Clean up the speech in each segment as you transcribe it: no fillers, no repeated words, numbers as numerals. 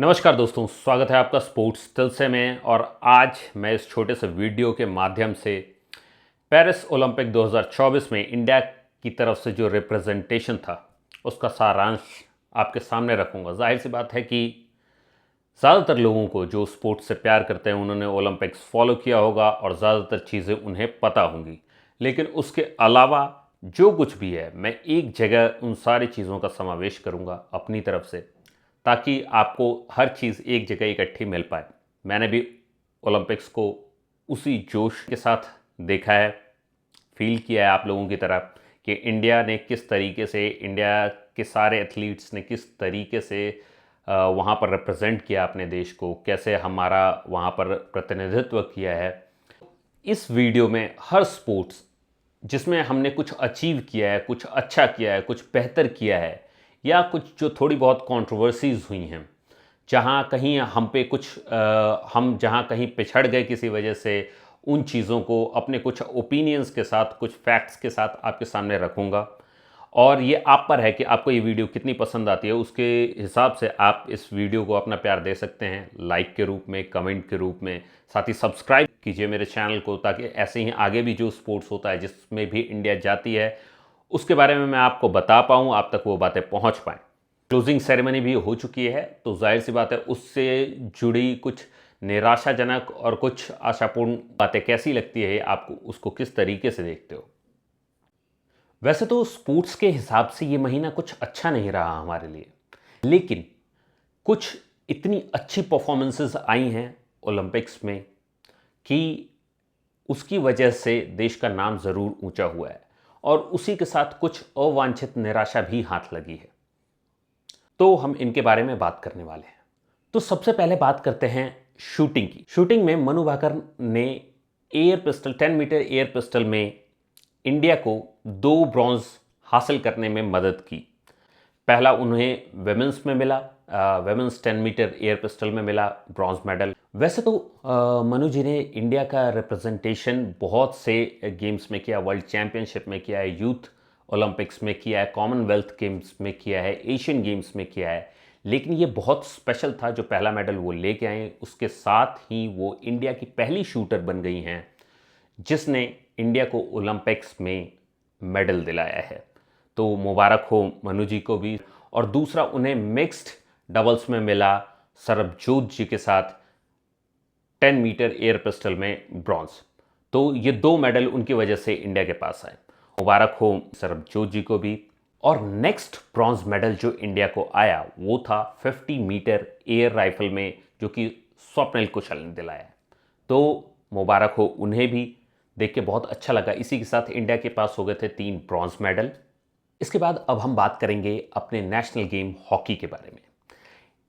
नमस्कार दोस्तों, स्वागत है आपका स्पोर्ट्स टिल्से में। और आज मैं इस छोटे से वीडियो के माध्यम से पेरिस ओलंपिक 2024 में इंडिया की तरफ से जो रिप्रेजेंटेशन था उसका सारांश आपके सामने रखूंगा। जाहिर सी बात है कि ज़्यादातर लोगों को जो स्पोर्ट्स से प्यार करते हैं उन्होंने ओलंपिक्स फॉलो किया होगा और ज़्यादातर चीज़ें उन्हें पता होंगी, लेकिन उसके अलावा जो कुछ भी है मैं एक जगह उन सारी चीज़ों का समावेश करूंगा अपनी तरफ से, ताकि आपको हर चीज़ एक जगह इकट्ठी मिल पाए। मैंने भी ओलंपिक्स को उसी जोश के साथ देखा है, फील किया है आप लोगों की तरह कि इंडिया ने किस तरीके से, इंडिया के सारे एथलीट्स ने किस तरीके से वहाँ पर रिप्रेजेंट किया अपने देश को, कैसे हमारा वहाँ पर प्रतिनिधित्व किया है। इस वीडियो में हर स्पोर्ट्स जिसमें हमने कुछ अचीव किया है, कुछ अच्छा किया है, कुछ बेहतर किया है, या कुछ जो थोड़ी बहुत कंट्रोवर्सीज़ हुई हैं, जहाँ कहीं हम पे कुछ हम जहाँ कहीं पिछड़ गए किसी वजह से, उन चीज़ों को अपने कुछ ओपिनियंस के साथ, कुछ फैक्ट्स के साथ आपके सामने रखूँगा। और ये आप पर है कि आपको ये वीडियो कितनी पसंद आती है। उसके हिसाब से आप इस वीडियो को अपना प्यार दे सकते हैं, लाइक के रूप में, कमेंट के रूप में। साथ ही सब्सक्राइब कीजिए मेरे चैनल को, ताकि ऐसे ही आगे भी जो स्पोर्ट्स होता है जिसमें भी इंडिया जाती है उसके बारे में मैं आपको बता पाऊँ, आप तक वो बातें पहुँच पाएँ। क्लोजिंग सेरेमनी भी हो चुकी है, तो जाहिर सी बात है उससे जुड़ी कुछ निराशाजनक और कुछ आशापूर्ण बातें कैसी लगती है, आपको उसको किस तरीके से देखते हो। वैसे तो स्पोर्ट्स के हिसाब से ये महीना कुछ अच्छा नहीं रहा हमारे लिए, लेकिन कुछ इतनी अच्छी परफॉर्मेंसेस आई हैं ओलंपिक्स में कि उसकी वजह से देश का नाम ज़रूर ऊंचा हुआ है, और उसी के साथ कुछ अवांछित निराशा भी हाथ लगी है। तो हम इनके बारे में बात करने वाले हैं। तो सबसे पहले बात करते हैं शूटिंग की। शूटिंग में मनु भाकर ने air pistol 10 metre air pistol में इंडिया को 2 ब्रॉन्ज हासिल करने में मदद की। पहला उन्हें वेमेंस में मिला, वेमेंस 10 मीटर एयर पिस्टल में मिला ब्रॉन्ज मेडल। वैसे तो मनु जी ने इंडिया का रिप्रेजेंटेशन बहुत से गेम्स में किया, वर्ल्ड चैंपियनशिप में किया है, यूथ ओलंपिक्स में किया है, कॉमनवेल्थ गेम्स में किया है, एशियन गेम्स में किया है, लेकिन ये बहुत स्पेशल था जो पहला मेडल वो लेके आए। उसके साथ ही वो इंडिया की पहली शूटर बन गई हैं जिसने इंडिया को ओलंपिक्स में मेडल दिलाया है। तो मुबारक हो मनु जी को भी। और दूसरा उन्हें मिक्स्ड डबल्स में मिला सरबजोत जी के साथ 10 मीटर एयर पिस्टल में ब्रॉन्ज। तो ये 2 मेडल उनकी वजह से इंडिया के पास आए। मुबारक हो सरबजोत जी को भी। और नेक्स्ट ब्रॉन्ज मेडल जो इंडिया को आया वो था 50 मीटर एयर राइफल में, जो कि स्वप्निल कुशल ने दिलाया। तो मुबारक हो उन्हें भी, देख के बहुत अच्छा लगा। इसी के साथ इंडिया के पास हो गए थे 3 ब्रॉन्ज मेडल। इसके बाद अब हम बात करेंगे अपने नेशनल गेम हॉकी के बारे में।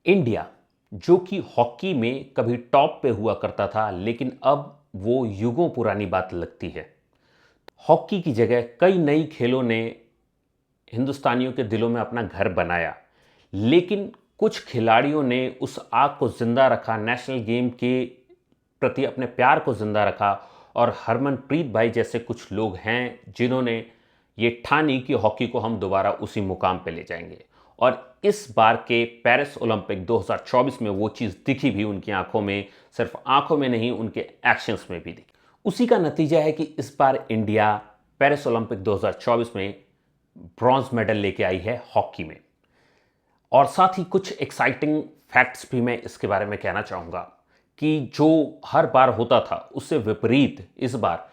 इंडिया जो कि हॉकी में कभी टॉप पे हुआ करता था, लेकिन अब वो युगों पुरानी बात लगती है। हॉकी की जगह कई नई खेलों ने हिंदुस्तानियों के दिलों में अपना घर बनाया, लेकिन कुछ खिलाड़ियों ने उस आग को जिंदा रखा, नेशनल गेम के प्रति अपने प्यार को जिंदा रखा। और हरमनप्रीत भाई जैसे कुछ लोग हैं जिन्होंने ये ठानी कि हॉकी को हम दोबारा उसी मुकाम पे ले जाएंगे। और इस बार के पेरिस ओलंपिक 2024 में वो चीज़ दिखी भी उनकी आंखों में, सिर्फ आंखों में नहीं उनके एक्शंस में भी दिखी। उसी का नतीजा है कि इस बार इंडिया पेरिस ओलंपिक 2024 में ब्रॉन्ज मेडल लेके आई है हॉकी में। और साथ ही कुछ एक्साइटिंग फैक्ट्स भी मैं इसके बारे में कहना चाहूँगा कि जो हर बार होता था उससे विपरीत इस बार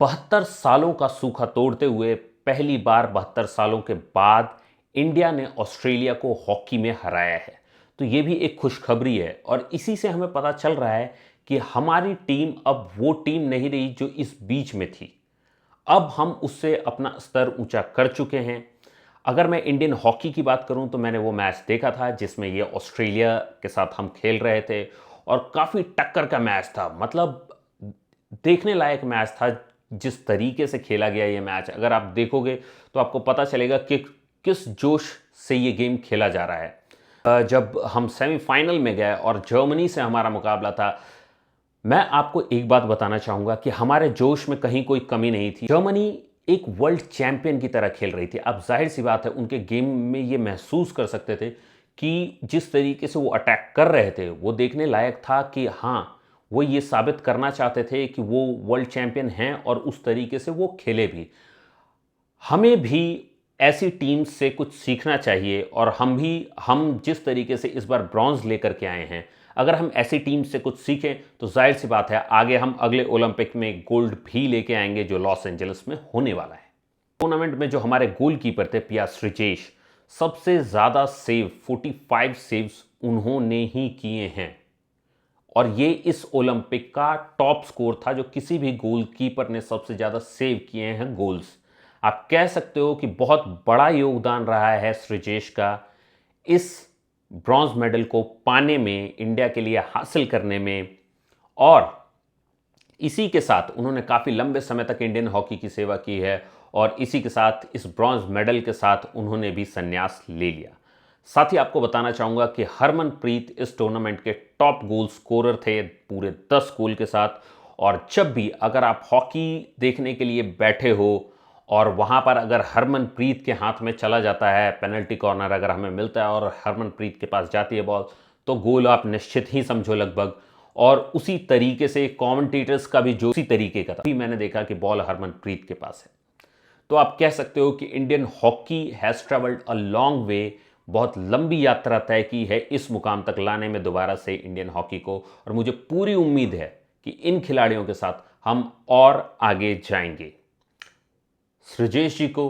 72 सालों का सूखा तोड़ते हुए पहली बार 72 सालों के बाद इंडिया ने ऑस्ट्रेलिया को हॉकी में हराया है। तो ये भी एक खुशखबरी है, और इसी से हमें पता चल रहा है कि हमारी टीम अब वो टीम नहीं रही जो इस बीच में थी। अब हम उससे अपना स्तर ऊंचा कर चुके हैं। अगर मैं इंडियन हॉकी की बात करूं तो मैंने वो मैच देखा था जिसमें ये ऑस्ट्रेलिया के साथ हम खेल रहे थे, और काफ़ी टक्कर का मैच था। मतलब देखने लायक मैच था। जिस तरीके से खेला गया ये मैच, अगर आप देखोगे तो आपको पता चलेगा कि किस जोश से ये गेम खेला जा रहा है। जब हम सेमीफाइनल में गए और जर्मनी से हमारा मुकाबला था, मैं आपको एक बात बताना चाहूँगा कि हमारे जोश में कहीं कोई कमी नहीं थी। जर्मनी एक वर्ल्ड चैंपियन की तरह खेल रही थी। अब जाहिर सी बात है उनके गेम में ये महसूस कर सकते थे कि जिस तरीके से वो अटैक कर रहे थे वो देखने लायक था कि हाँ, वो ये साबित करना चाहते थे कि वो वर्ल्ड चैंपियन हैं और उस तरीके से वो खेले भी। हमें भी ऐसी टीम्स से कुछ सीखना चाहिए और हम जिस तरीके से इस बार ब्रॉन्ज लेकर के आए हैं, अगर हम ऐसी टीम से कुछ सीखें तो जाहिर सी बात है आगे हम अगले ओलंपिक में गोल्ड भी लेके आएंगे जो लॉस एंजलिस में होने वाला है। टूर्नामेंट में जो हमारे गोलकीपर थे पिया श्रीजेश, सबसे ज़्यादा सेव 45 सेव्स उन्होंने ही किए हैं और ये इस ओलंपिक का टॉप स्कोर था जो किसी भी गोलकीपर ने सबसे ज़्यादा सेव किए हैं गोल्स। आप कह सकते हो कि बहुत बड़ा योगदान रहा है श्रीजेश का इस ब्रॉन्ज मेडल को पाने में, इंडिया के लिए हासिल करने में। और इसी के साथ उन्होंने काफ़ी लंबे समय तक इंडियन हॉकी की सेवा की है और इसी के साथ इस ब्रॉन्ज मेडल के साथ उन्होंने भी संन्यास ले लिया। साथ ही आपको बताना चाहूँगा कि हरमनप्रीत इस टूर्नामेंट के टॉप गोल स्कोरर थे पूरे 10 गोल के साथ। और जब भी अगर आप हॉकी देखने के लिए बैठे हो और वहाँ पर अगर हरमनप्रीत के हाथ में चला जाता है, पेनल्टी कॉर्नर अगर हमें मिलता है और हरमनप्रीत के पास जाती है बॉल, तो गोल आप निश्चित ही समझो लगभग। और उसी तरीके से कमेंटेटर्स का भी जो उसी तरीके का था, भी मैंने देखा कि बॉल हरमनप्रीत के पास है। तो आप कह सकते हो कि Indian hockey has travelled a long way, बहुत लंबी यात्रा तय की है इस मुकाम तक लाने में दोबारा से इंडियन हॉकी को। और मुझे पूरी उम्मीद है कि इन खिलाड़ियों के साथ हम और आगे जाएंगे। सृजेश जी को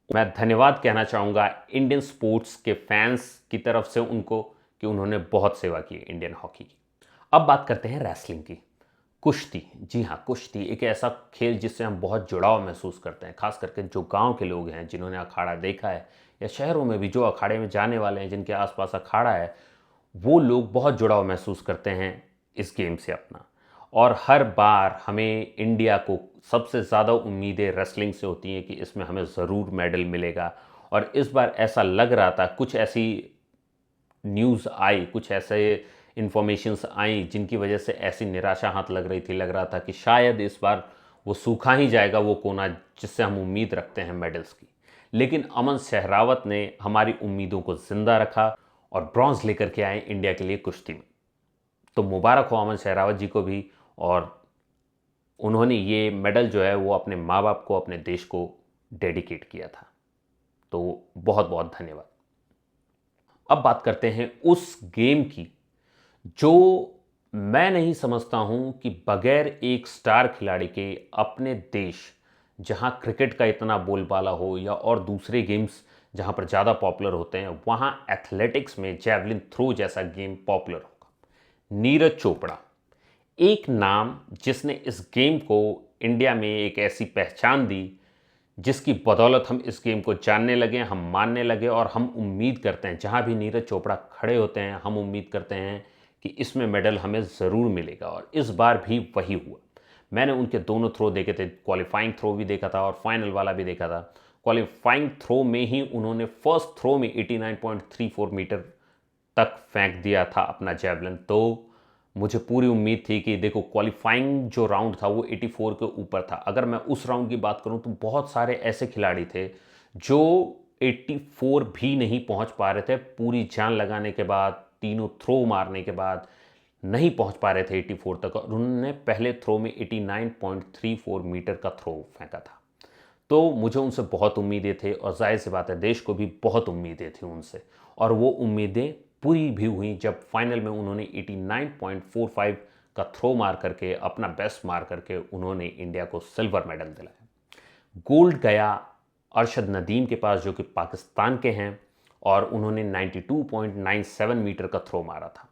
मैं धन्यवाद कहना चाहूँगा इंडियन स्पोर्ट्स के फैंस की तरफ से उनको, कि उन्होंने बहुत सेवा की इंडियन हॉकी की। अब बात करते हैं रेसलिंग की। कुश्ती, जी हाँ, कुश्ती एक ऐसा खेल जिससे हम बहुत जुड़ाव महसूस करते हैं, खास करके जो गांव के लोग हैं जिन्होंने अखाड़ा देखा है, या शहरों में भी जो अखाड़े में जाने वाले हैं जिनके आसपास अखाड़ा है, वो लोग बहुत जुड़ाव महसूस करते हैं इस गेम से अपना। और हर बार हमें इंडिया को सबसे ज़्यादा उम्मीदें रेसलिंग से होती हैं कि इसमें हमें ज़रूर मेडल मिलेगा। और इस बार ऐसा लग रहा था, कुछ ऐसी न्यूज़ आई, कुछ ऐसे इन्फॉर्मेशंस आई जिनकी वजह से ऐसी निराशा हाथ लग रही थी। लग रहा था कि शायद इस बार वो सूखा ही जाएगा वो कोना जिससे हम उम्मीद रखते हैं मेडल्स की। लेकिन अमन सहरावत ने हमारी उम्मीदों को ज़िंदा रखा और ब्रॉन्ज लेकर के आए इंडिया के लिए कुश्ती में। तो मुबारक हो अमन सहरावत जी को भी। और उन्होंने ये मेडल जो है वो अपने माँ बाप को, अपने देश को डेडिकेट किया था। तो बहुत बहुत धन्यवाद। अब बात करते हैं उस गेम की जो मैं नहीं समझता हूं कि बगैर एक स्टार खिलाड़ी के अपने देश, जहां क्रिकेट का इतना बोलबाला हो या और दूसरे गेम्स जहां पर ज़्यादा पॉपुलर होते हैं, वहां एथलेटिक्स में जैवलिन थ्रो जैसा गेम पॉपुलर होगा। नीरज चोपड़ा, एक नाम जिसने इस गेम को इंडिया में एक ऐसी पहचान दी जिसकी बदौलत हम इस गेम को जानने लगे, हम मानने लगे। और हम उम्मीद करते हैं जहां भी नीरज चोपड़ा खड़े होते हैं, हम उम्मीद करते हैं कि इसमें मेडल हमें ज़रूर मिलेगा। और इस बार भी वही हुआ। मैंने उनके दोनों थ्रो देखे थे, क्वालिफाइंग थ्रो भी देखा था और फाइनल वाला भी देखा था। क्वालिफाइंग थ्रो में ही उन्होंने फर्स्ट थ्रो में 89.34 मीटर तक फेंक दिया था अपना जैवलिन। तो मुझे पूरी उम्मीद थी कि देखो, क्वालिफाइंग जो राउंड था वो 84 के ऊपर था। अगर मैं उस राउंड की बात करूं तो बहुत सारे ऐसे खिलाड़ी थे जो 84 भी नहीं पहुंच पा रहे थे। पूरी जान लगाने के बाद, तीनों थ्रो मारने के बाद नहीं पहुंच पा रहे थे 84 तक। और उन्होंने पहले थ्रो में 89.34 मीटर का थ्रो फेंका था। तो मुझे उनसे बहुत उम्मीदें थे और जाहिर सी बात है देश को भी बहुत उम्मीदें थी उनसे। और वो उम्मीदें पूरी भी हुई जब फाइनल में उन्होंने 89.45 का थ्रो मार करके, अपना बेस्ट मार करके उन्होंने इंडिया को सिल्वर मेडल दिलाया। गोल्ड गया अरशद नदीम के पास जो कि पाकिस्तान के हैं, और उन्होंने 92.97 मीटर का थ्रो मारा था।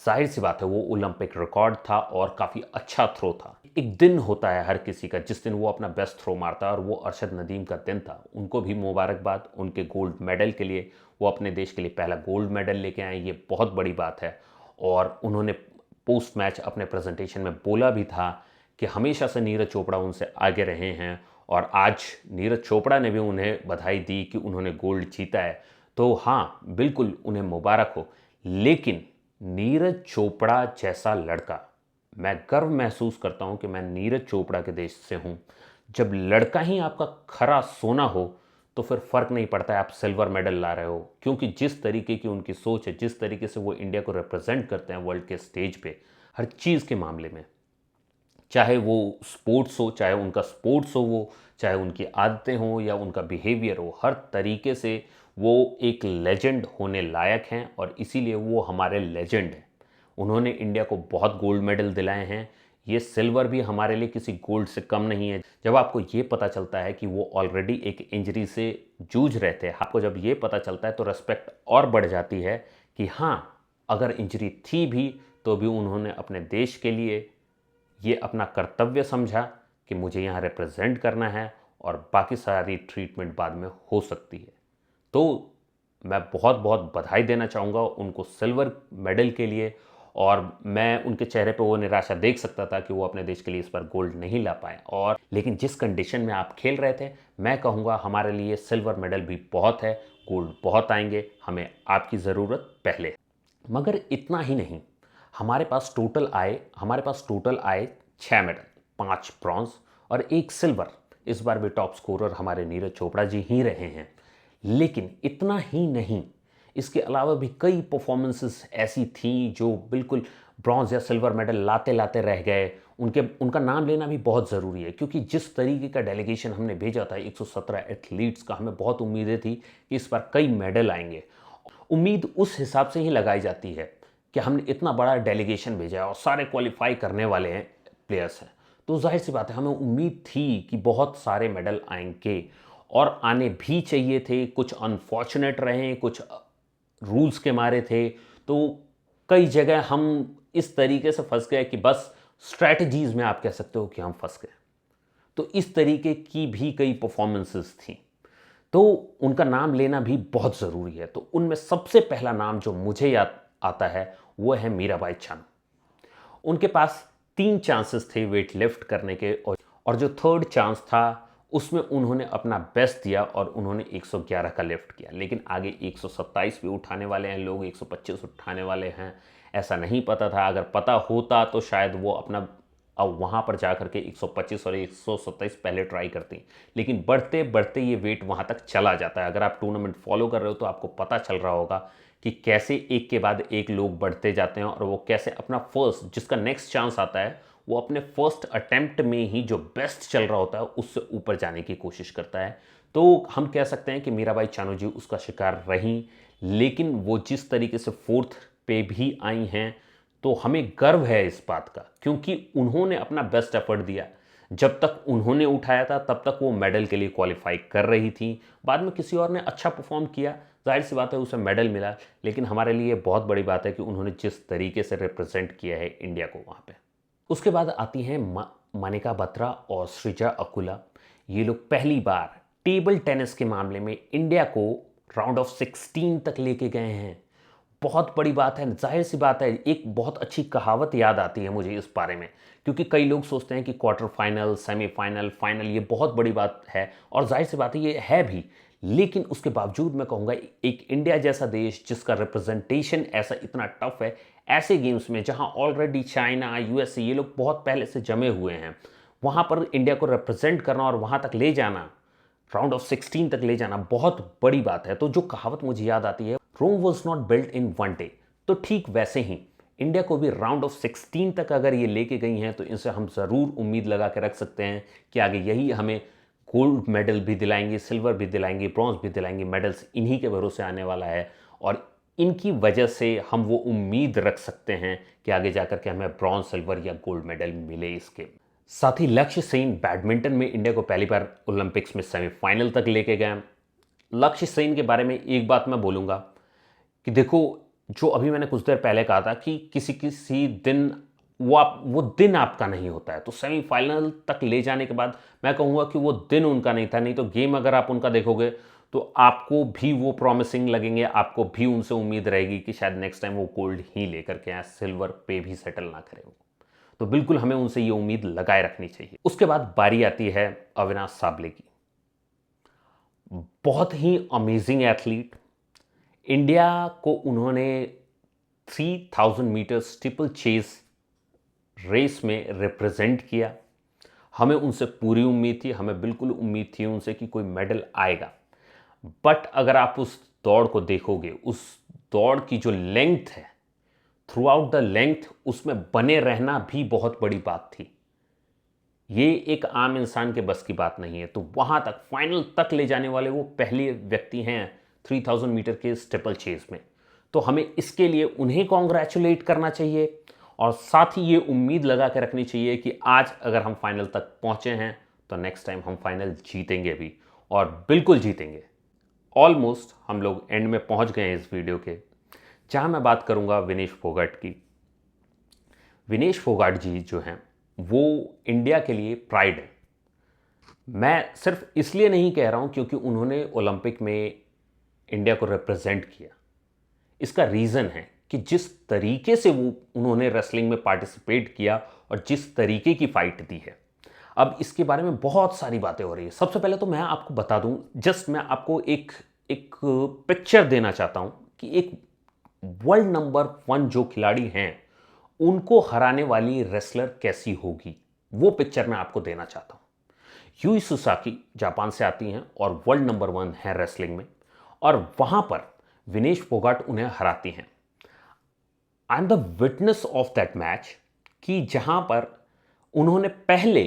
जाहिर सी बात है वो ओलंपिक रिकॉर्ड था और काफ़ी अच्छा थ्रो था। एक दिन होता है हर किसी का जिस दिन वो अपना बेस्ट थ्रो मारता है, और वो अरशद नदीम का दिन था। उनको भी मुबारकबाद उनके गोल्ड मेडल के लिए। वो अपने देश के लिए पहला गोल्ड मेडल लेके आए, ये बहुत बड़ी बात है। और उन्होंने पोस्ट मैच अपने प्रेजेंटेशन में बोला भी था कि हमेशा से नीरज चोपड़ा उनसे आगे रहे हैं, और आज नीरज चोपड़ा ने भी उन्हें बधाई दी कि उन्होंने गोल्ड जीता है। तो हाँ, बिल्कुल उन्हें मुबारक हो। लेकिन नीरज चोपड़ा जैसा लड़का, मैं गर्व महसूस करता हूं कि मैं नीरज चोपड़ा के देश से हूं। जब लड़का ही आपका खरा सोना हो तो फिर फ़र्क नहीं पड़ता है आप सिल्वर मेडल ला रहे हो, क्योंकि जिस तरीके की उनकी सोच है, जिस तरीके से वो इंडिया को रिप्रेजेंट करते हैं वर्ल्ड के स्टेज पे हर चीज़ के मामले में, चाहे वो स्पोर्ट्स हो, चाहे उनका स्पोर्ट्स हो, चाहे उनकी आदतें हों या उनका बिहेवियर हो, हर तरीके से वो एक लेजेंड होने लायक हैं और इसीलिए वो हमारे लेजेंड हैं। उन्होंने इंडिया को बहुत गोल्ड मेडल दिलाए हैं। ये सिल्वर भी हमारे लिए किसी गोल्ड से कम नहीं है। जब आपको ये पता चलता है कि वो ऑलरेडी एक इंजरी से जूझ रहे थे, आपको जब ये पता चलता है तो रेस्पेक्ट और बढ़ जाती है कि हाँ, अगर इंजरी थी भी तो भी उन्होंने अपने देश के लिए ये अपना कर्तव्य समझा कि मुझे यहाँ रिप्रेजेंट करना है और बाकी सारी ट्रीटमेंट बाद में हो सकती है। तो मैं बहुत बहुत बधाई देना चाहूँगा उनको सिल्वर मेडल के लिए, और मैं उनके चेहरे पे वो निराशा देख सकता था कि वो अपने देश के लिए इस बार गोल्ड नहीं ला पाए। और लेकिन जिस कंडीशन में आप खेल रहे थे, मैं कहूँगा हमारे लिए सिल्वर मेडल भी बहुत है, गोल्ड बहुत आएंगे, हमें आपकी ज़रूरत पहले है। मगर इतना ही नहीं, हमारे पास टोटल आए 6 मेडल, 5 ब्रॉन्ज और 1 सिल्वर। इस बार भी टॉप स्कोरर हमारे नीरज चोपड़ा जी ही रहे हैं। लेकिन इतना ही नहीं, इसके अलावा भी कई परफॉर्मेंसेस ऐसी थी जो बिल्कुल ब्रॉन्ज या सिल्वर मेडल लाते लाते रह गए। उनका नाम लेना भी बहुत ज़रूरी है, क्योंकि जिस तरीके का डेलीगेशन हमने भेजा था 117 एथलीट्स का, हमें बहुत उम्मीदें थी कि इस बार कई मेडल आएंगे। उम्मीद उस हिसाब से ही लगाई जाती है कि हमने इतना बड़ा डेलीगेशन भेजा है और सारे क्वालिफाई करने वाले हैं प्लेयर्स हैं, तो जाहिर सी बात है हमें उम्मीद थी कि बहुत सारे मेडल आएंगे और आने भी चाहिए थे। कुछ अनफॉर्चुनेट रहे, कुछ रूल्स के मारे थे, तो कई जगह हम इस तरीके से फंस गए कि बस स्ट्रैटेजीज में आप कह सकते हो कि हम फंस गए। तो इस तरीके की भी कई परफॉर्मेंसेस थी, तो उनका नाम लेना भी बहुत ज़रूरी है। तो उनमें सबसे पहला नाम जो मुझे याद आता है वो है मीराबाई चानू। उनके पास 3 चांसेस थे वेट लिफ्ट करने के, और जो थर्ड चांस था उसमें उन्होंने अपना बेस्ट दिया और उन्होंने 111 का लिफ्ट किया। लेकिन आगे 127 भी उठाने वाले हैं लोग, 125 उठाने वाले हैं, ऐसा नहीं पता था। अगर पता होता तो शायद वो अपना अब वहाँ पर जा करके 125 और 127 पहले ट्राई करती, लेकिन बढ़ते बढ़ते ये वेट वहाँ तक चला जाता है। अगर आप टूर्नामेंट फॉलो कर रहे हो तो आपको पता चल रहा होगा कि कैसे एक के बाद एक लोग बढ़ते जाते हैं और वो कैसे अपना फर्स्ट, जिसका नेक्स्ट चांस आता है, वो अपने फर्स्ट अटेम्प्ट में ही जो बेस्ट चल रहा होता है उससे ऊपर जाने की कोशिश करता है। तो हम कह सकते हैं कि मीराबाई चानू जी उसका शिकार रहीं, लेकिन वो जिस तरीके से फोर्थ पे भी आई हैं तो हमें गर्व है इस बात का, क्योंकि उन्होंने अपना बेस्ट एफर्ट दिया। जब तक उन्होंने उठाया था तब तक वो मेडल के लिए क्वालिफाई कर रही थी। बाद में किसी और ने अच्छा परफॉर्म किया, जाहिर सी बात है उसे मेडल मिला, लेकिन हमारे लिए बहुत बड़ी बात है कि उन्होंने जिस तरीके से रिप्रेजेंट किया है इंडिया को वहाँ पे। उसके बाद आती हैं मनिका बत्रा और सृजा अकुला। ये लोग पहली बार टेबल टेनिस के मामले में इंडिया को राउंड ऑफ 16 तक लेके गए हैं। बहुत बड़ी बात है, जाहिर सी बात है। एक बहुत अच्छी कहावत याद आती है मुझे इस बारे में, क्योंकि कई लोग सोचते हैं कि क्वार्टर फाइनल, सेमीफाइनल, फाइनल ये बहुत बड़ी बात है, और जाहिर सी बात है ये है भी। लेकिन उसके बावजूद मैं कहूँगा एक इंडिया जैसा देश जिसका रिप्रेजेंटेशन ऐसा इतना टफ है, ऐसे गेम्स में जहाँ ऑलरेडी चाइना, यूएसए ये लोग बहुत पहले से जमे हुए हैं, वहाँ पर इंडिया को रिप्रेजेंट करना और वहाँ तक ले जाना, राउंड ऑफ 16 तक ले जाना बहुत बड़ी बात है। तो जो कहावत मुझे याद आती है, Rome was not built in one day, तो ठीक वैसे ही इंडिया को भी राउंड ऑफ 16 तक अगर ये लेके गई हैं तो इनसे हम ज़रूर उम्मीद लगा के रख सकते हैं कि आगे यही हमें गोल्ड मेडल भी दिलाएंगे, सिल्वर भी दिलाएंगे, ब्रॉन्ज भी दिलाएंगे। मेडल्स इन्हीं के भरोसे आने वाला है और इनकी वजह से हम वो उम्मीद रख सकते हैं कि आगे जाकर के हमें ब्रॉन्ज, सिल्वर या गोल्ड मेडल मिले इसके। साथ ही लक्ष्य सेन बैडमिंटन में इंडिया को पहली बार ओलंपिक्स में सेमीफाइनल तक लेके गए। लक्ष्य सेन के बारे में एक बात मैं बोलूँगा कि देखो, जो अभी मैंने कुछ देर पहले कहा था कि किसी किसी दिन वो दिन आपका नहीं होता है, तो सेमीफाइनल तक ले जाने के बाद मैं कहूँगा कि वो दिन उनका नहीं था। नहीं तो गेम अगर आप उनका देखोगे तो आपको भी वो प्रॉमिसिंग लगेंगे, आपको भी उनसे उम्मीद रहेगी कि शायद नेक्स्ट टाइम वो गोल्ड ही लेकर के आए, सिल्वर पे भी सेटल ना करें वो। तो बिल्कुल हमें उनसे ये उम्मीद लगाए रखनी चाहिए। उसके बाद बारी आती है अविनाश साबले की। बहुत ही अमेजिंग एथलीट, इंडिया को उन्होंने 3000 मीटर स्टीपल चेस रेस में रिप्रेजेंट किया। हमें उनसे पूरी उम्मीद थी, हमें बिल्कुल उम्मीद थी उनसे कि कोई मेडल आएगा। बट अगर आप उस दौड़ को देखोगे, उस दौड़ की जो लेंथ है, थ्रू आउट द लेंथ उसमें बने रहना भी बहुत बड़ी बात थी। ये एक आम इंसान के बस की बात नहीं है। तो वहां तक फाइनल तक ले जाने वाले वो पहले व्यक्ति हैं 3000 मीटर के स्टेपल चेज में। तो हमें इसके लिए उन्हें कॉन्ग्रेचुलेट करना चाहिए और साथ ही ये उम्मीद लगा के रखनी चाहिए कि आज अगर हम फाइनल तक पहुंचे हैं तो नेक्स्ट टाइम हम फाइनल जीतेंगे भी, और बिल्कुल जीतेंगे। ऑलमोस्ट हम लोग एंड में पहुंच गए हैं इस वीडियो के, जहां मैं बात करूंगा विनेश फोगाट की। विनेश फोगाट जी जो हैं वो इंडिया के लिए प्राइड है। मैं सिर्फ इसलिए नहीं कह रहा हूं क्योंकि उन्होंने ओलंपिक में इंडिया को रिप्रेजेंट किया। इसका रीज़न है कि जिस तरीके से वो उन्होंने रेसलिंग में पार्टिसिपेट किया और जिस तरीके की फाइट दी है। अब इसके बारे में बहुत सारी बातें हो रही है। सबसे पहले तो मैं आपको बता दूं, जस्ट मैं आपको एक एक पिक्चर देना चाहता हूं कि एक वर्ल्ड नंबर 1 जो खिलाड़ी हैं उनको हराने वाली रेसलर कैसी होगी, वो पिक्चर मैं आपको देना चाहता हूं। यूई सुसाकी जापान से आती हैं और वर्ल्ड नंबर 1 है रेसलिंग में, और वहां पर विनेश फोगाट उन्हें हराती हैं। I am the witness of that match कि जहां पर उन्होंने पहले,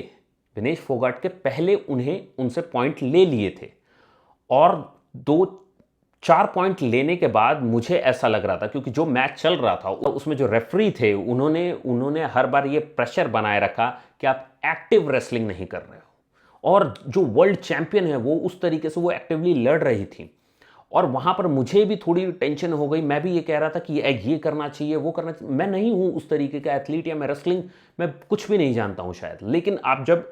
विनेश फोगाट के पहले उन्हें उनसे पॉइंट ले लिए थे, और 2-4 पॉइंट लेने के बाद मुझे ऐसा लग रहा था, क्योंकि जो मैच चल रहा था उसमें जो रेफरी थे उन्होंने हर बार ये प्रेशर बनाए रखा कि आप एक्टिव रेसलिंग नहीं कर रहे हो, और जो वर्ल्ड चैंपियन है वो उस तरीके से वो एक्टिवली लड़ रही थी। और वहां पर मुझे भी थोड़ी टेंशन हो गई। मैं भी ये कह रहा था कि ये करना चाहिए, वो करना चाहिए। मैं नहीं हूं उस तरीके का एथलीट, या मैं रेसलिंग में कुछ भी नहीं जानता हूं शायद, लेकिन आप जब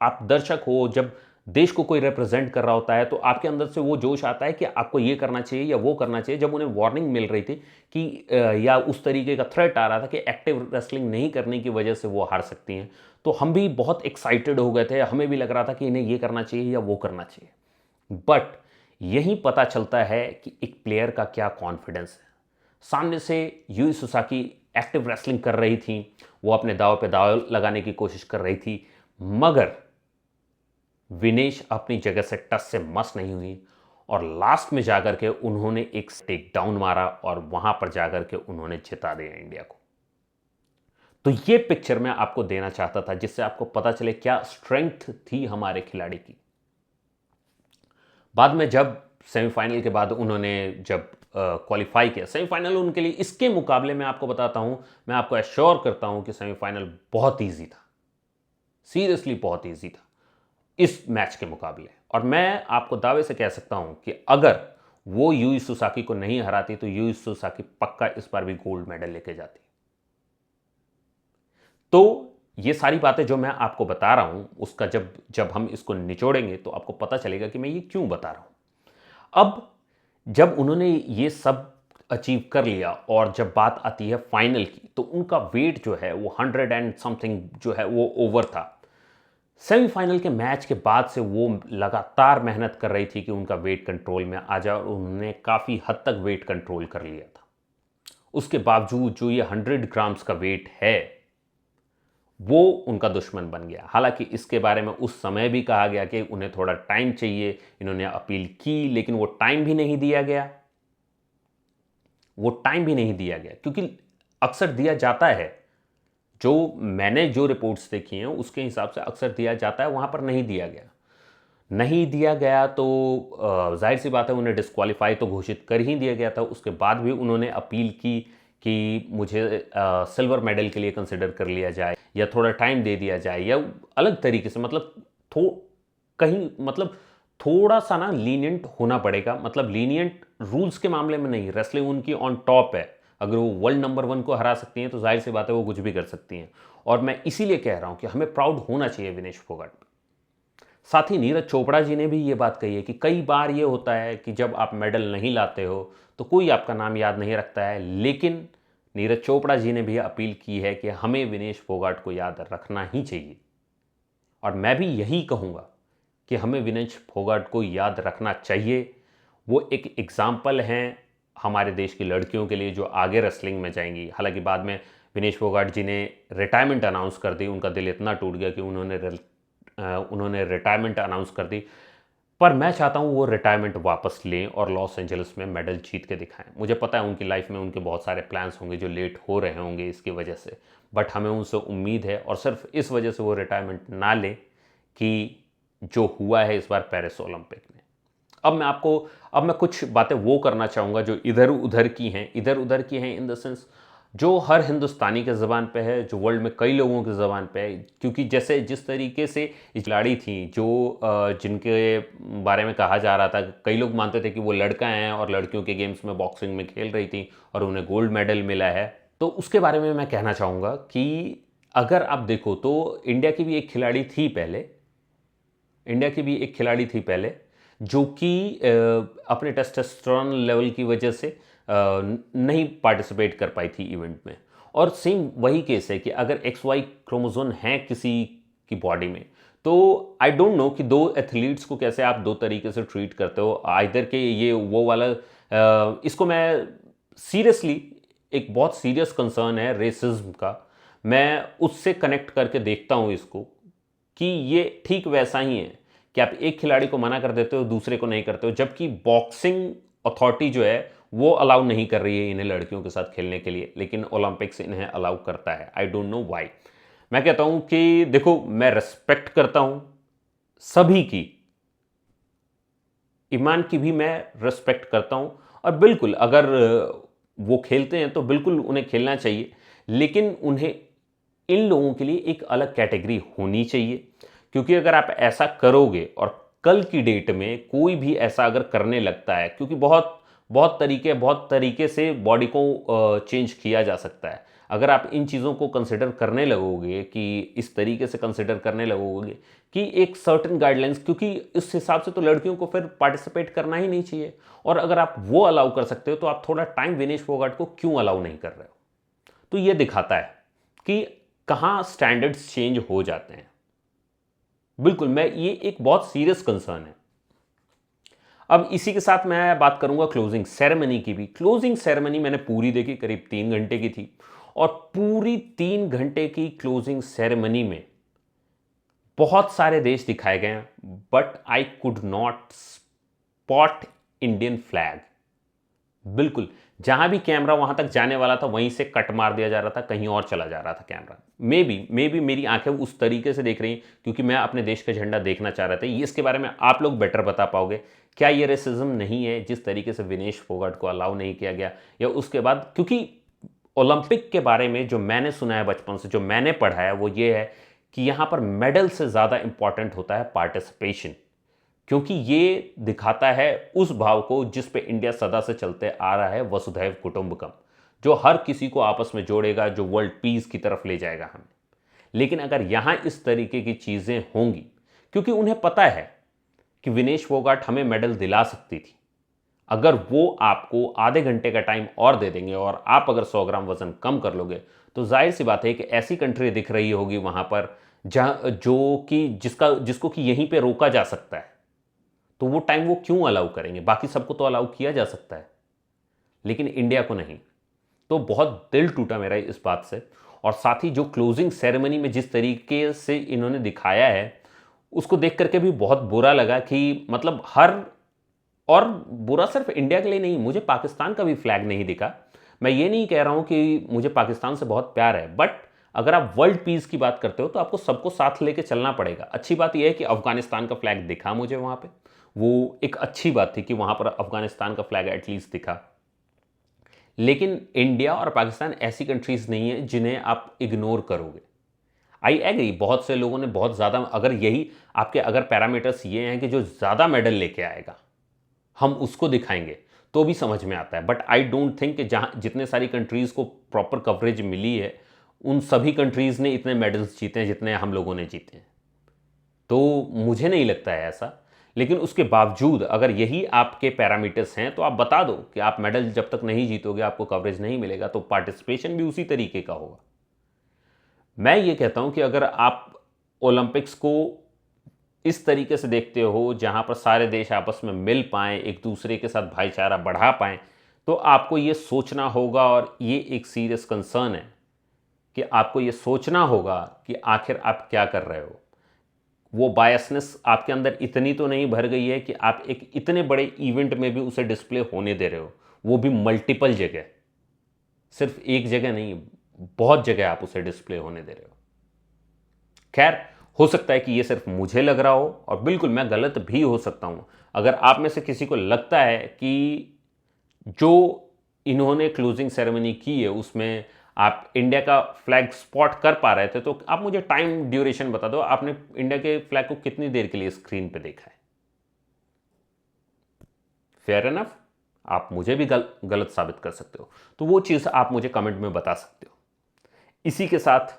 आप दर्शक हो, जब देश को कोई रिप्रेजेंट कर रहा होता है, तो आपके अंदर से वो जोश आता है कि आपको ये करना चाहिए या वो करना चाहिए। जब उन्हें वार्निंग मिल रही थी कि या उस तरीके का थ्रेट आ रहा था कि एक्टिव रेसलिंग नहीं करने की वजह से वो हार सकती हैं, तो हम भी बहुत एक्साइटेड हो गए थे। हमें भी लग रहा था कि इन्हें ये करना चाहिए या वो करना चाहिए। बट यही पता चलता है कि एक प्लेयर का क्या कॉन्फिडेंस है। सामने से यूई सुसाकी एक्टिव रेसलिंग कर रही थी, वो अपने दाव पे दाव लगाने की कोशिश कर रही थी, मगर विनेश अपनी जगह से टस से मस नहीं हुई, और लास्ट में जाकर के उन्होंने एक टेक डाउन मारा और वहां पर जाकर के उन्होंने जिता दिया इंडिया को। तो ये पिक्चर मैं आपको देना चाहता था, जिससे आपको पता चले क्या स्ट्रेंथ थी हमारे खिलाड़ी की। बाद में जब सेमीफाइनल के बाद उन्होंने जब क्वालिफाई किया, सेमीफाइनल उनके लिए इसके मुकाबले में आपको बताता हूं, मैं आपको एश्योर करता हूं कि सेमीफाइनल बहुत ईजी था, सीरियसली बहुत ईजी था इस मैच के मुकाबले। और मैं आपको दावे से कह सकता हूं कि अगर वो यूई सुसाकी को नहीं हराती तो यूई सुसाकी पक्का इस बार भी गोल्ड मेडल लेके जाती। तो ये सारी बातें जो मैं आपको बता रहा हूं, उसका जब जब हम इसको निचोड़ेंगे तो आपको पता चलेगा कि मैं ये क्यों बता रहा हूं। अब जब उन्होंने ये सब अचीव कर लिया और जब बात आती है फाइनल की, तो उनका वेट जो है वो 100 एंड समथिंग जो है वो ओवर था। सेमीफाइनल के मैच के बाद से वो लगातार मेहनत कर रही थी कि उनका वेट कंट्रोल में आ जाए, और उन्होंने काफ़ी हद तक वेट कंट्रोल कर लिया था। उसके बावजूद जो ये 100 ग्राम्स का वेट है वो उनका दुश्मन बन गया। हालांकि इसके बारे में उस समय भी कहा गया कि उन्हें थोड़ा टाइम चाहिए, इन्होंने अपील की, लेकिन वो टाइम भी नहीं दिया गया। वो टाइम भी नहीं दिया गया क्योंकि अक्सर दिया जाता है, जो मैंने जो रिपोर्ट्स देखी हैं उसके हिसाब से अक्सर दिया जाता है, वहां पर नहीं दिया गया। नहीं दिया गया तो जाहिर सी बात है उन्हें डिस्क्वालीफाई तो घोषित कर ही दिया गया था। उसके बाद भी उन्होंने अपील की कि मुझे सिल्वर मेडल के लिए कंसिडर कर लिया जाए, या थोड़ा टाइम दे दिया जाए, या अलग तरीके से, मतलब कहीं मतलब थोड़ा सा ना लीनियंट होना पड़ेगा। मतलब लीनियंट रूल्स के मामले में नहीं, रेसलिंग उनकी ऑन टॉप है। अगर वो वर्ल्ड नंबर 1 को हरा सकती हैं तो जाहिर सी बात है वो कुछ भी कर सकती हैं। और मैं इसीलिए कह रहा हूं कि हमें प्राउड होना चाहिए विनेश फोगाट पे। साथ ही नीरज चोपड़ा जी ने भी ये बात कही है कि कई बार ये होता है कि जब आप मेडल नहीं लाते हो तो कोई आपका नाम याद नहीं रखता है, लेकिन नीरज चोपड़ा जी ने भी अपील की है कि हमें विनेश फोगाट को याद रखना ही चाहिए। और मैं भी यही कहूँगा कि हमें विनेश फोगाट को याद रखना चाहिए। वो एक एग्जाम्पल हैं हमारे देश की लड़कियों के लिए जो आगे रेसलिंग में जाएंगी। हालांकि बाद में विनेश फोगाट जी ने रिटायरमेंट अनाउंस कर दी, उनका दिल इतना टूट गया कि उन्होंने रिटायरमेंट अनाउंस कर दी। पर मैं चाहता हूँ वो रिटायरमेंट वापस लें और लॉस एंजलिस में मेडल जीत के दिखाएं। मुझे पता है उनकी लाइफ में उनके बहुत सारे प्लान्स होंगे जो लेट हो रहे होंगे इसकी वजह से, बट हमें उनसे उम्मीद है और सिर्फ इस वजह से वो रिटायरमेंट ना लें कि जो हुआ है इस बार पेरिस ओलंपिक में। अब मैं कुछ बातें वो करना चाहूँगा जो इधर उधर की हैं इन द सेंस जो हर हिंदुस्तानी के ज़बान पे है, जो वर्ल्ड में कई लोगों के ज़बान पे है, क्योंकि जैसे जिस तरीके से ये खिलाड़ी थी जो जिनके बारे में कहा जा रहा था, कई लोग मानते थे कि वो लड़का हैं और लड़कियों के गेम्स में बॉक्सिंग में खेल रही थी और उन्हें गोल्ड मेडल मिला है, तो उसके बारे में मैं कहना चाहूँगा कि अगर आप देखो तो इंडिया की भी एक खिलाड़ी थी पहले जो कि अपने टेस्टोस्टेरोन लेवल की वजह से नहीं पार्टिसिपेट कर पाई थी इवेंट में। और सेम वही केस है कि अगर एक्स वाई क्रोमोसोम है किसी की बॉडी में, तो आई डोंट नो कि दो एथलीट्स को कैसे आप दो तरीके से ट्रीट करते हो, आइदर के ये वो वाला इसको मैं सीरियसली, एक बहुत सीरियस कंसर्न है रेसिज्म का, मैं उससे कनेक्ट करके देखता हूँ इसको कि ये ठीक वैसा ही है कि आप एक खिलाड़ी को मना कर देते हो दूसरे को नहीं करते हो, जबकि बॉक्सिंग अथॉरिटी जो है वो अलाउ नहीं कर रही है इन्हें लड़कियों के साथ खेलने के लिए, लेकिन ओलंपिक्स इन्हें अलाउ करता है। I don't know why. मैं कहता हूं कि देखो, मैं रेस्पेक्ट करता हूं सभी की, ईमान की भी मैं रेस्पेक्ट करता हूं, और बिल्कुल अगर वो खेलते हैं तो बिल्कुल उन्हें खेलना चाहिए, लेकिन उन्हें इन लोगों के लिए एक अलग कैटेगरी होनी चाहिए। क्योंकि अगर आप ऐसा करोगे और कल की डेट में कोई भी ऐसा अगर करने लगता है, क्योंकि बहुत तरीके से बॉडी को चेंज किया जा सकता है। अगर आप इन चीज़ों को कंसिडर करने लगोगे, कि इस तरीके से कंसिडर करने लगोगे कि एक सर्टेन गाइडलाइंस, क्योंकि इस हिसाब से तो लड़कियों को फिर पार्टिसिपेट करना ही नहीं चाहिए, और अगर आप वो अलाउ कर सकते हो तो आप थोड़ा टाइम विनेश फोगाट को क्यों अलाउ नहीं कर रहे हो? तो ये दिखाता है कि कहाँ स्टैंडर्ड्स चेंज हो जाते हैं। बिल्कुल, मैं ये एक बहुत सीरियस कंसर्न है। अब इसी के साथ मैं बात करूंगा क्लोजिंग सेरेमनी की भी। क्लोजिंग सेरेमनी मैंने पूरी देखी, करीब 3 घंटे की थी, और पूरी 3 घंटे की क्लोजिंग सेरेमनी में बहुत सारे देश दिखाए गए हैं, but I could not spot Indian flag. बिल्कुल, जहां भी कैमरा वहां तक जाने वाला था वहीं से कट मार दिया जा रहा था, कहीं और चला जा रहा था कैमरा। मे बी मेरी आंखें उस तरीके से देख रही हैं क्योंकि मैं अपने देश का झंडा देखना चाह रहा था। ये इसके बारे में आप लोग बेटर बता पाओगे, क्या ये रेसिज्म नहीं है जिस तरीके से विनेश फोगाट को अलाउ नहीं किया गया? या उसके बाद, क्योंकि ओलंपिक के बारे में जो मैंने सुना है बचपन से, जो मैंने पढ़ा है, वो ये है कि यहाँ पर मेडल से ज़्यादा इंपॉर्टेंट होता है पार्टिसिपेशन, क्योंकि ये दिखाता है उस भाव को जिस पे इंडिया सदा से चलते आ रहा है, वसुधैव कुटुंबकम, जो हर किसी को आपस में जोड़ेगा, जो वर्ल्ड पीस की तरफ ले जाएगा हमें। लेकिन अगर यहाँ इस तरीके की चीज़ें होंगी, क्योंकि उन्हें पता है कि विनेश फोगाट हमें मेडल दिला सकती थी, अगर वो आपको आधे घंटे का टाइम और दे देंगे और आप अगर 100 ग्राम वजन कम कर लोगे, तो जाहिर सी बात है कि ऐसी कंट्री दिख रही होगी वहां पर जहां जो कि जिसको कि यहीं पे रोका जा सकता है, तो वो टाइम वो क्यों अलाउ करेंगे? बाकी सबको तो अलाउ किया जा सकता है, लेकिन इंडिया को नहीं। तो बहुत दिल टूटा मेरा इस बात से, और साथ ही जो क्लोजिंग सेरेमनी में जिस तरीके से इन्होंने दिखाया है, उसको देख करके भी बहुत बुरा लगा कि मतलब और बुरा सिर्फ इंडिया के लिए नहीं, मुझे पाकिस्तान का भी फ्लैग नहीं दिखा। मैं ये नहीं कह रहा हूं कि मुझे पाकिस्तान से बहुत प्यार है, बट अगर आप वर्ल्ड पीस की बात करते हो तो आपको सबको साथ लेके चलना पड़ेगा। अच्छी बात यह है कि अफगानिस्तान का फ्लैग दिखा मुझे वहां पे, वो एक अच्छी बात थी कि वहां पर अफगानिस्तान का फ्लैग एटलीस्ट दिखा। लेकिन इंडिया और पाकिस्तान ऐसी कंट्रीज नहीं है जिन्हें आप इग्नोर करोगे। आई एग्री, बहुत से लोगों ने बहुत ज़्यादा, अगर यही आपके अगर पैरामीटर्स ये हैं कि जो ज़्यादा मेडल लेके आएगा हम उसको दिखाएंगे, तो भी समझ में आता है। बट आई डोंट थिंक कि जहाँ जितने सारी कंट्रीज़ को प्रॉपर कवरेज मिली है, उन सभी कंट्रीज़ ने इतने मेडल्स जीते हैं जितने हम लोगों ने जीते हैं। तो मुझे नहीं लगता है ऐसा। लेकिन उसके बावजूद अगर यही आपके पैरामीटर्स हैं, तो आप बता दो कि आप मेडल जब तक नहीं जीतोगे आपको कवरेज नहीं मिलेगा, तो पार्टिसिपेशन भी उसी तरीके का होगा। मैं ये कहता हूं कि अगर आप ओलंपिक्स को इस तरीके से देखते हो जहां पर सारे देश आपस में मिल पाएं, एक दूसरे के साथ भाईचारा बढ़ा पाएं, तो आपको ये सोचना होगा, और ये एक सीरियस कंसर्न है कि आपको ये सोचना होगा कि आखिर आप क्या कर रहे हो। वो बायसनेस आपके अंदर इतनी तो नहीं भर गई है कि आप एक इतने बड़े इवेंट में भी उसे डिस्प्ले होने दे रहे हो, वो भी मल्टीपल जगह, सिर्फ एक जगह नहीं, बहुत जगह आप उसे डिस्प्ले होने दे रहे हो। खैर, हो सकता है कि ये सिर्फ मुझे लग रहा हो और बिल्कुल मैं गलत भी हो सकता हूं। अगर आप में से किसी को लगता है कि जो इन्होंने क्लोजिंग सेरेमनी की है उसमें आप इंडिया का फ्लैग स्पॉट कर पा रहे थे, तो आप मुझे टाइम ड्यूरेशन बता दो, आपने इंडिया के फ्लैग को कितनी देर के लिए स्क्रीन पे देखा है। फेयर एनफ, आप मुझे भी गलत साबित कर सकते हो, तो वो चीज़ आप मुझे कमेंट में बता सकते हो। इसी के साथ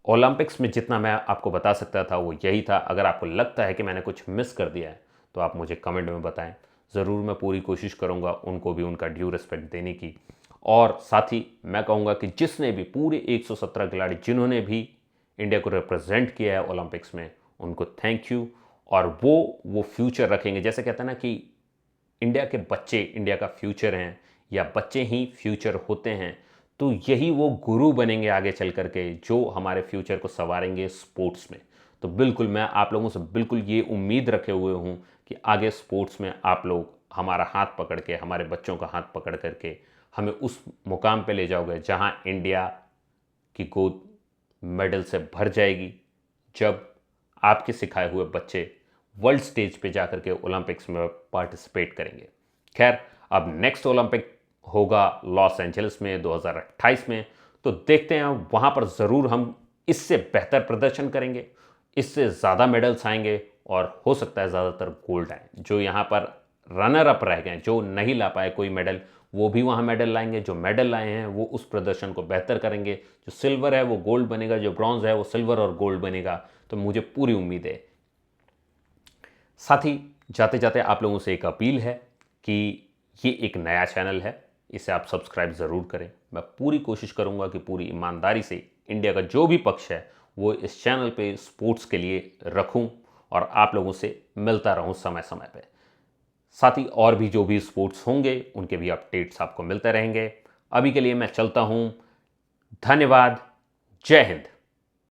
ओलंपिक्स में जितना मैं आपको बता सकता था वो यही था। अगर आपको लगता है कि मैंने कुछ मिस कर दिया है तो आप मुझे कमेंट में बताएं, ज़रूर मैं पूरी कोशिश करूंगा उनको भी उनका ड्यू रिस्पेक्ट देने की। और साथ ही मैं कहूँगा कि जिसने भी पूरे 117 खिलाड़ी जिन्होंने भी इंडिया को रिप्रेजेंट किया है ओलंपिक्स में, उनको थैंक यू। और वो फ्यूचर रखेंगे, जैसे कहते हैं ना कि इंडिया के बच्चे इंडिया का फ्यूचर हैं या बच्चे ही फ्यूचर होते हैं, तो यही वो गुरु बनेंगे आगे चल करके जो हमारे फ्यूचर को संवारेंगे स्पोर्ट्स में। तो बिल्कुल मैं आप लोगों से बिल्कुल ये उम्मीद रखे हुए हूँ कि आगे स्पोर्ट्स में आप लोग हमारा हाथ पकड़ के, हमारे बच्चों का हाथ पकड़ करके हमें उस मुकाम पे ले जाओगे जहाँ इंडिया की गोद मेडल से भर जाएगी, जब आपके सिखाए हुए बच्चे वर्ल्ड स्टेज पे जाकर के ओलंपिक्स में पार्टिसिपेट करेंगे। खैर, अब नेक्स्ट ओलंपिक होगा लॉस एंजलिस में 2028 में, तो देखते हैं वहाँ पर ज़रूर हम इससे बेहतर प्रदर्शन करेंगे, इससे ज़्यादा मेडल्स आएंगे और हो सकता है ज़्यादातर गोल्ड आए। जो यहाँ पर रनर अप रह गए, जो नहीं ला पाए कोई मेडल, वो भी वहाँ मेडल लाएंगे। जो मेडल लाए हैं वो उस प्रदर्शन को बेहतर करेंगे। जो सिल्वर है वो गोल्ड बनेगा, जो ब्रॉन्ज है वो सिल्वर और गोल्ड बनेगा। तो मुझे पूरी उम्मीद है। साथ ही जाते जाते आप लोगों से एक अपील है कि ये एक नया चैनल है, इसे आप सब्सक्राइब ज़रूर करें। मैं पूरी कोशिश करूँगा कि पूरी ईमानदारी से इंडिया का जो भी पक्ष है वो इस चैनल पे स्पोर्ट्स के लिए रखूँ और आप लोगों से मिलता रहूँ समय समय पे। साथ ही और भी जो भी स्पोर्ट्स होंगे उनके भी अपडेट्स आपको मिलते रहेंगे। अभी के लिए मैं चलता हूँ। धन्यवाद। जय हिंद।